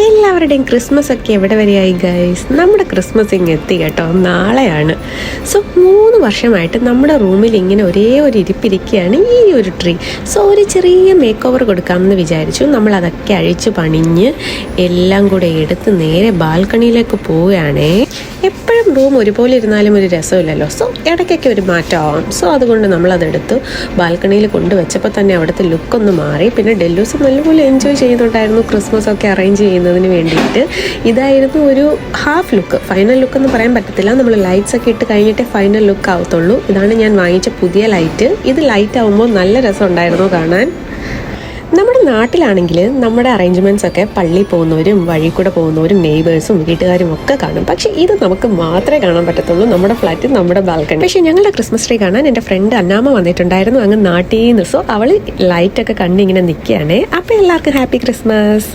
എല്ലാവരുടെയും ക്രിസ്മസ് ഒക്കെ എവിടെ വരെയായി ഗൈസ്? നമ്മുടെ ക്രിസ്മസ് ഇങ്ങ് എത്തി കേട്ടോ, നാളെയാണ്. സോ 3 വർഷമായിട്ട് നമ്മുടെ റൂമിൽ ഇങ്ങനെ ഒരേ ഒരു ഇരിപ്പിരിക്കുകയാണ് ഈ ഒരു ട്രീ. സോ ഒരു ചെറിയ മേക്ക് ഓവർ കൊടുക്കാമെന്ന് വിചാരിച്ചു. നമ്മൾ അതൊക്കെ അഴിച്ച് പണിഞ്ഞ് എല്ലാം കൂടെ എടുത്ത് നേരെ ബാൽക്കണിയിലേക്ക് പോവുകയാണേ. എപ്പോഴും റൂം ഒരുപോലെ ഇരുന്നാലും ഒരു രസമില്ലല്ലോ. സോ ഇടയ്ക്കൊക്കെ ഒരു മാറ്റമാവാം. സോ അതുകൊണ്ട് നമ്മളതെടുത്ത് ബാൽക്കണിയിൽ കൊണ്ടുവച്ചപ്പോൾ തന്നെ അവിടുത്തെ ലുക്കൊന്ന് മാറി. പിന്നെ ഡെല്ലൂസ് നല്ലപോലെ എൻജോയ് ചെയ്യുന്നുണ്ടായിരുന്നു ക്രിസ്മസ് ഒക്കെ അറേഞ്ച് ചെയ്യുന്നതിന് വേണ്ടിയിട്ട്. ഇതായിരുന്നു ഒരു ഹാഫ് ലുക്ക്. ഫൈനൽ ലുക്ക് എന്ന് പറയാൻ പറ്റത്തില്ല, നമ്മൾ ലൈറ്റ്സ് ഒക്കെ ഇട്ട് കഴിഞ്ഞിട്ടേ ഫൈനൽ ലുക്ക് ആവത്തുള്ളൂ. ഇതാണ് ഞാൻ വാങ്ങിച്ച പുതിയ ലൈറ്റ്. ഇത് ലൈറ്റ് ആവുമ്പോൾ നല്ല രസം ഉണ്ടായിരുന്നു കാണാൻ. നമ്മുടെ നാട്ടിലാണെങ്കിൽ നമ്മുടെ അറേഞ്ച്മെൻറ്റ്സ് ഒക്കെ പള്ളിയിൽ പോകുന്നവരും വഴി കൂടെ പോകുന്നവരും നെയ്ബേഴ്സും വീട്ടുകാരും ഒക്കെ കാണും. പക്ഷേ ഇത് നമുക്ക് മാത്രമേ കാണാൻ പറ്റത്തുള്ളൂ, നമ്മുടെ ഫ്ലാറ്റിൽ നമ്മുടെ ബാൽക്കണി. പക്ഷേ ഞങ്ങളുടെ ക്രിസ്മസ് ട്രീ കാണാൻ എൻ്റെ ഫ്രണ്ട് അന്നാമ്മ വന്നിട്ടുണ്ടായിരുന്നു അങ്ങ് നാട്ടിൽ നിന്ന്. സോ അവൾ ലൈറ്റൊക്കെ കണ്ടിങ്ങനെ നിൽക്കുകയാണേ. അപ്പോൾ എല്ലാവർക്കും ഹാപ്പി ക്രിസ്മസ്.